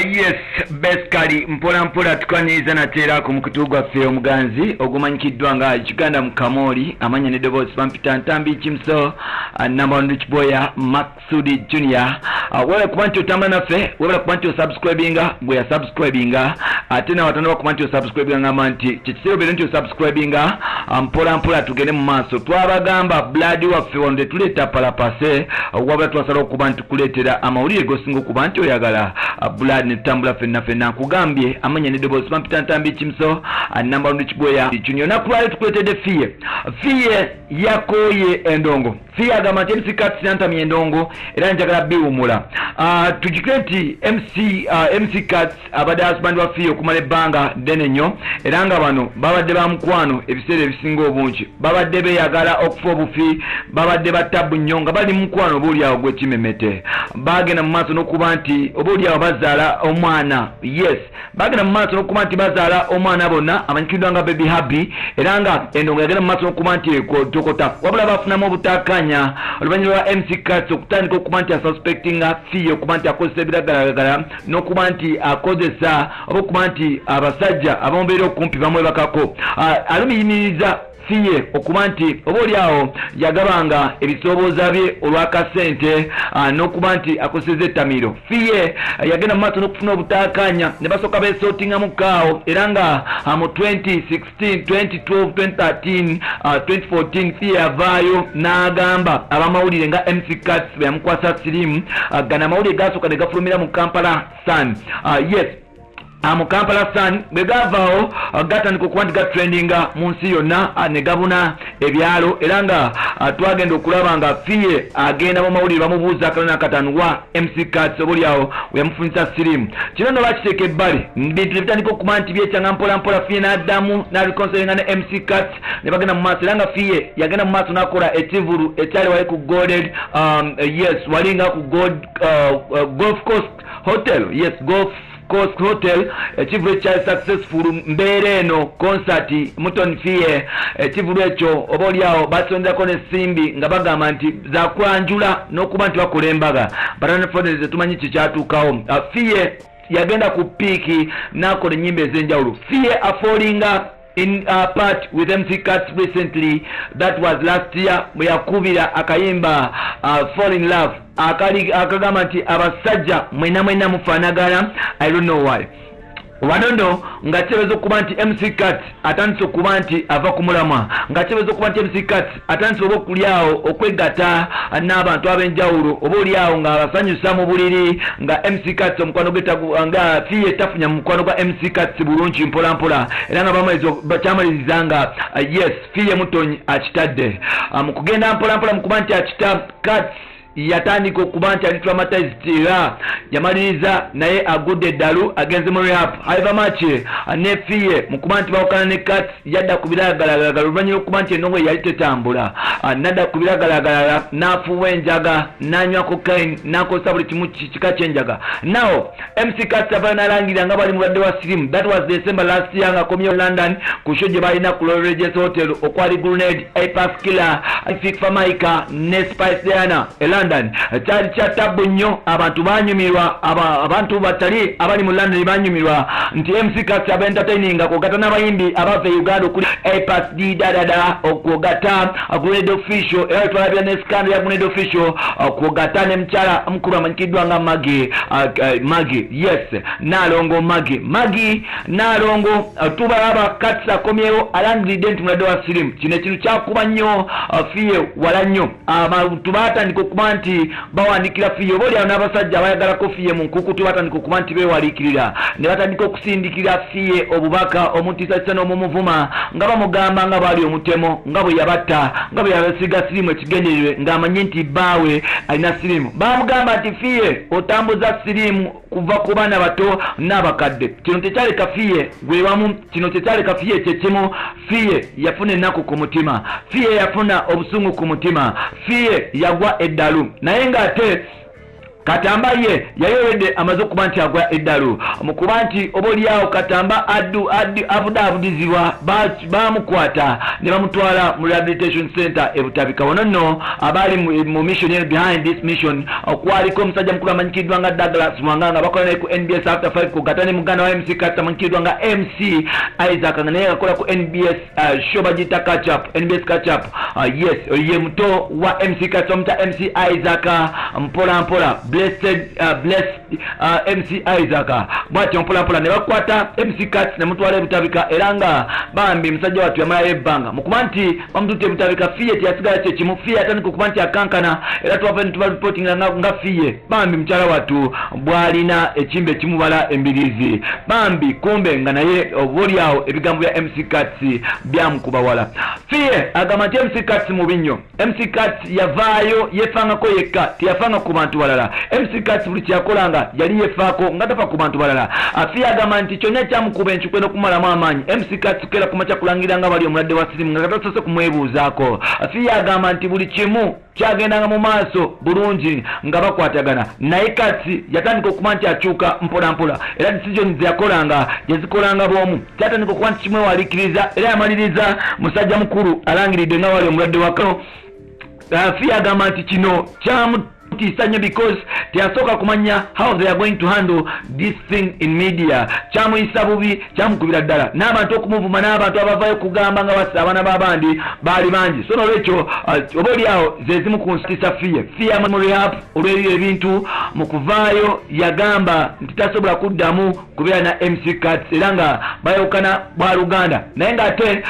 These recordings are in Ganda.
Yes, basically mpola tukaniza natera ku mukutu gwaffe omuganzi ogumanyikiddwa nga Uganda Mukamooli amanya ne Debosi Pampita Ntambi Kimso number 1 Boya Maxudi Junior wala kubanti otamba naffe wala kubanti osubscribinga bwe subscribinga atena watano kubanti osubscribinga ngamanti kikisero bento subscribinga mpola tugende mu maaso twabagamba blood waffe wonde tuleta palapase wabula twasala kubanti kuletera amawulire gosingo kubanti oyagala blood ne tambula fenna kugambye amanya ne Debosi Pampita Ntambi Kimso number 1 Boya Junior nakulale tukuletede Fille yakoye endongo Fille agamba nti MC Kat Ntambi endongo era njagala biwumula tujikreti MC Kat abadde husband wa Fille okumala ebbanga ddene nnyo era nga bano babadde ba mukwano ebiseera ebisinga obungi babadde beyagala okufa obufi babadde batabu nnyo nga bali mukwano obuulyawo gw'ekimemete bagenda mu maaso n'okuba nti obuulyawo bazaala omwana yes bagenda mu maaso n'okuba nti bazaala omwana bonna amanyikiddwa nga baby happy era nga endongo yagenda mu maaso n'okuba nti ekotokota wabula bafunamu obutakanya oluvannyuma lwa MC Kat okutandika okuba nti asuspectinga Fille okuba nti akozesa ebiragalalagala n'okuba nti akozesa oba okuba nti abasajja abambeera okumpi bamwebakako alumiyimiriza Fille okuba nti oboolyawo yagabanga ebisobooza bye olw'akasente n'okuba nti akozeseza ettamiro Fille yagenda mu maaso n'okufuna obutakanya ne basooka beesootingamu kaawo era nga mu 2016 2012 2013 2014 Fille yavaayo n'agamba abamawulire nga MC Kat be yamukwasa sirimu gana amawulire gasooka ne gafulumira mu Kampala Sun yes mu Kampala Sun bwe gavaawo gatandika okuba nti gatrendinga mu nsi yonna ne gabuna ebyalo era nga twagenda okulaba nga Fille agenda mu mawulire bamubuuza akalona akataano wa MC Kat oboolyawo weyamufunisa sirimu kino no bakiteeka ebbali bintu bitandika okuba nti byekyanga mpola Fille n'addamu n'abikonselinga ne MC Kat ne bagenda mu maaso era nga Fille yagenda mu maaso n'akola ekivulu ekyali wali ku Golded yes walinga ku Golf Coast Hotel yes Golf Coast Hotel ekivulu ekya successful mbeera eno concert Mutoni Fille ekivulu ekyo oboolyawo basonderako n'essimbi nga bagamba nti zakwanjula n'okuba nti bakola embaga batanefodeze tumanyi kikyatuukawo Fille yagenda ku piiki n'akola ennyimba ez'enjawulo Fille afallinga in part with MC Kat recently that was last year bwe yakubira akayimba Fall in Love akagamba nti abasajja mwena mufaanagana I don't know why wanono nga kibezo okuba nti MC Kat atandise okuba nti ava ku mulamwa nga kibezo okuba nti MC Kat atandise oba okulyawo okwegatta n'abantu ab'enjawulo oba olyawo nga abasanyusa mu buliri nga MC Kat omukwano gwe nga Fille tafunya mu mukwano gwa MC Kat bulungi mpola era nga bakyamaliriza nga yes Fille Mutoni akitadde mu kugenda mpola mu kuba nti akita Kat yatandika okuba nti ali traumatized era yamaliriza naye agudde eddalu agenze mu rehab however much ne Fille mu kuba nti bawukana ne Kat yadda ku biragalalagala oluvannyuma okuba nti ennongo yali tetambula nadda ku biragalalagala n'afuuwa enjaga n'anywa cocaine n'akozesa buli kimu kika ky'enjaga now MC Kat avayo n'alangira nga bali mulwadde wa sirimu that was December last year nga akomyewo London ku show gye balina ku Royal Regis Hotel okwali Grenade Apex Killer Fik Famaika ne Spice Diana London cyari kyatabu nnyo abantu banyumirwa abantu batali abali mu London banyumirwa nti MC Kat aba entertaining akogata n'abayimbi abava Uganda okuli Apex Dada okogata Grenade Official era twalabya ne scandal ya Grenade Official okogata ne mchala mkulu amanyikiddwa nga Magi yes nalongo Magi nalongo tubalaba Kat akomyewo alangiridde nti mulwadde wa sirimu kino ekintu kyakuba nnyo Fille wala nnyo abantu batandika okuba nti bawandikira Fille oboolyawo n'abasajja abayagalako Fille mu nkukutu batandika okuba nti beewaliikirira ne batandika okusindikira Fille obubaka omutiisa n'omumuvuma nga bamugamba nga bwali omutemo nga bwe yabatta nga bwe yabasiga sirimu ekigendererwe ng'amanyi nti bbaawe alina sirimu bamugamba nti Fille otambuza sirimu kuva ku baana bato n'abakadde kino tekyaleka Fille gwe wamu kino tekyaleka Fille kyekimu Fille yafuna ennaku ku mutima Fille yafuna obusungu ku mutima Fille yagwa eddalu naye ng'ate Katamba ye yayowedde amaze okuba nti agwa eddalu mukuba nti oboolyawo Katamba abudabudizibwa bamukwata ne bamutwala mu rehabilitation center e Butabika. Wano nno abali mu mission behind this mission okwaliko omusajja mukulu amanyikiddwa nga Douglas Mwanga nga bakola naye ku NBS After 5 ku gatane muganda wa MC Cuts amanyikiddwa nga MC Isaac nga naye akola ku NBS show bagita catch up NBS catch up. Yes ye muto wa MC Cuts omuta MC Isaac mpola blessed MC Isaac bwati mpola ne bakwata MC Cuts ne mutwala e Butabika era nga bambi musajja watu yamala ebbanga mukuba nti bamutute Butabika Fille tiyasigala kye kimu Fille atandika okuba nti akankana era twava ne tuba reporting nga Fille bambi mukyala watu bwalina ekimbe kimubala embirizi bambi kumbe nga naye oboolyawo ebigambo bya MC Cuts byamukuba wala. Fille agamba nti MC Cuts mubi nnyo. MC Cuts yavaayo yefangako yekka tiyafanga ku bantu balala. MC Cuts buli kyakolanga yali yefaako nga tafa ku bantu balala. Fille agamba nti kyonna kyamukuba enkyukwe n'okumalamu amaanyi. MC Cuts kera kumakya kulangira nga bali omulwadde wa sirimu nga katasose kumwebuuzaako. Fille agamba nti buli kimu kyagendanga mu maaso bulungi nga bakwatagana naye Cuts yatandika okuba nti akyuka mpola era decision yakolanga yazikolanga bwomu kyatandika okuba nti kimwewaliikiriza era yamaliriza musajja mukulu alangiridde nga wali omulwadde wako. Fille agamba nti kino kyamuttisa nnyo because teyasooka kumanya how they are going to handle this thing in media. Kyamuyisa bubi kyamukubira ddala n'abantu okumuvuma n'abantu abavayo kugamba nga bassa abaana b'abandi baali bangi so nolwekyo oboolyawo zezimu ku nsitisa Fille mu rehab olw'ebyo ebintu mu kuvaayo yagamba nti tasobola kuddamu kubeera na MC Cuts era nga bayawukana bwa Luganda naye ng'ate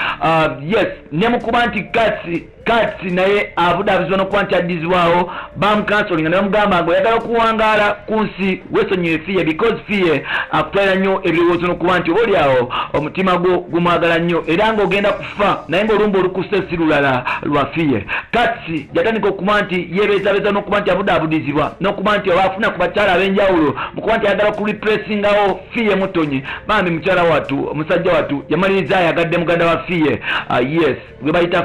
yes ne mukuba nti Cuts naye abudabizibwa n'okuba nti addizibwawo bamukansolinga ne bamugamba nga oyagala okuwangaala ku nsi weesonyiwe Fille because Fille akutwalira nnyo ebirowoozo n'okuba nti oboolyawo omutima gwo gumwagala nnyo era ng'ogenda kufa naye ng'olumba olukusse si lulala lwa Fille. Cuts yatandika okuba nti yeebeezabeza n'okuba nti abudabudizibwa n'okuba nti obaafuna ku bakyala ab'enjawulo mukuba nti ayagala kurepressingawo Fille Mutoni bambi mukyala watu omusajja watu yamaliriza ayagadde muganda wa Fille yes gwe bayita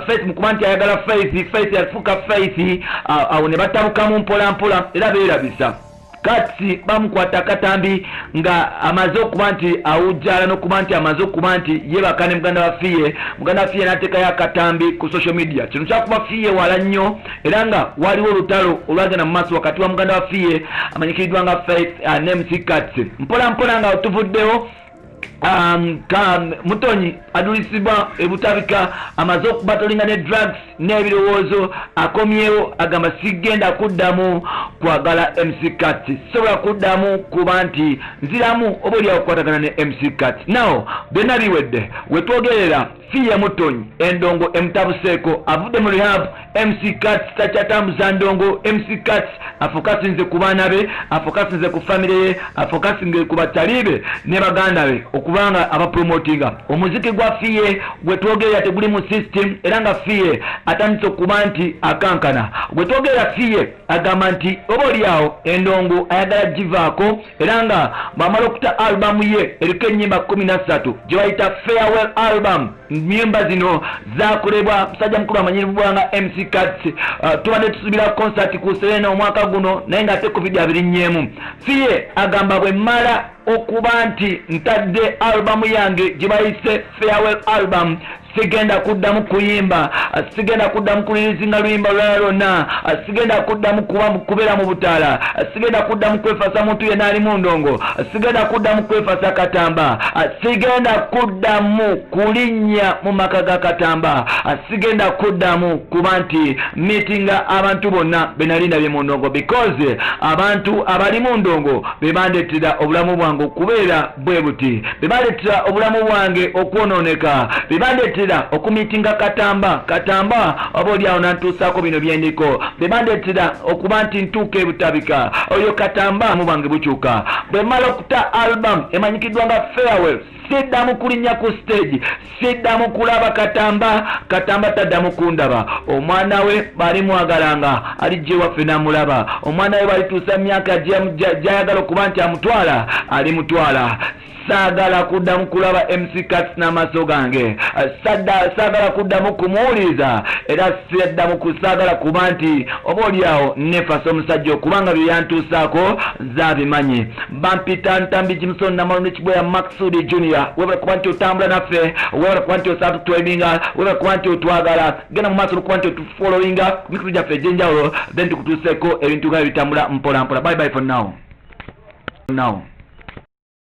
Faith mukuba nti ayagala Faith yafuuka Faith awo ne batabukamu mpola era beerabisa. Cuts bamukwata Katambi nga amaze okuba nti awujjala n'okuba nti amaze okuba nti yebaka ne muganda wa Fille n'ateekayo Katambi ku social media. Kino kyakuba Fille wala nnyo era nga waliwo olutalo olwagenda mu maaso wakati wa muganda wa Fille amanyikiddwa nga Faith ne MC Cuts mpola nga otuvuddewo Mutoni adulisibwa e Butabika amaze okubatolinga ne drugs n'ebirowoozo akomyewo agamba sigenda kuddamu kwagala MC Cuts sobola kuddamu kuba nti nziramu oboolyawo okukwatagana ne MC Cuts. Now byonna biwedde wetwogerera Fille Mutoni endongo emutabuseeko avudde mu rehab MC Cuts takyatambuza ndongo MC Cuts afokasinze ku baana be afokasinze ku famire ye afokasinze ku batalibe ne baganda be okubanga abapromotinga omuziki gwa Fille gwetwogerera teguli mu system era nga Fille atandise okuba nti akankana gwetwogerera Fille agamba nti oboolyawo endongo ayagala givaako era nga bamala okuta albamu ye eriko ennyimba 13 gye bayita farewell album. Nyimba zino zakolebwa musajja mukulu amanyiribwa nga MC Cuts tubadde tusubira concert ku Serena omwaka guno naye ng'ate covid abirinnyeemu. Fille agamba bwe mmala okuba nti ntadde albamu yange gye bayise farewell album sigenda kuddamu kuyimba sigenda kuddamu kulirizinga luyimba lulala lwonna sigenda kuddamu kubeera mu butaala sigenda kuddamu kwefasa muntu yenna ali mu ndongo sigenda kuddamu kwefasa Katamba sigenda kuddamu kulinnya mu maka ga Katamba sigenda kuddamu kuba nti meetinga abantu bonna benalinda bye mu ndongo because abantu abali mu ndongo bebandeetera obulamu bwange okubeera bwe buti bebandeetera obulamu bwange okwonooneka bebandeetera okumitinga Katamba oboolyawo nantuusaako bino byendiko bebandeetera okuba nti ntuuka e Butabika oyo Katamba mu bwange bukyuka bwe mala okuta album emanyikiddwa nga farewell siddamu kulinnya ku stage siddamu kulaba Katamba taddamu kundaba omwana we bali mwagalanga alijje waffe namulaba omwana we balituusa myaka gyayagala okuba nti amutwala alimutwala saagala kuddamu kulaba MC Kats n'amaaso gange, saagala kuddamu kumuwuliza, era siddamu kusaagala kuba nti oba oliawo nefasa omusajja okubanga bye yantuusaako nzaabimanyi. Bampita Ntambi Jimson Namalundi Kibweya Maxudi Junior, webala kuba nti otambula naffe, webala kuba nti osaatu twebinga, webala kuba nti otwagala, genda mu maaso okuba nti otufollowinga ku mikutu gyaffe egy'enjawulo, then tukutuuseeko ebintu nga bitambula mpola mpola. Bye bye for now.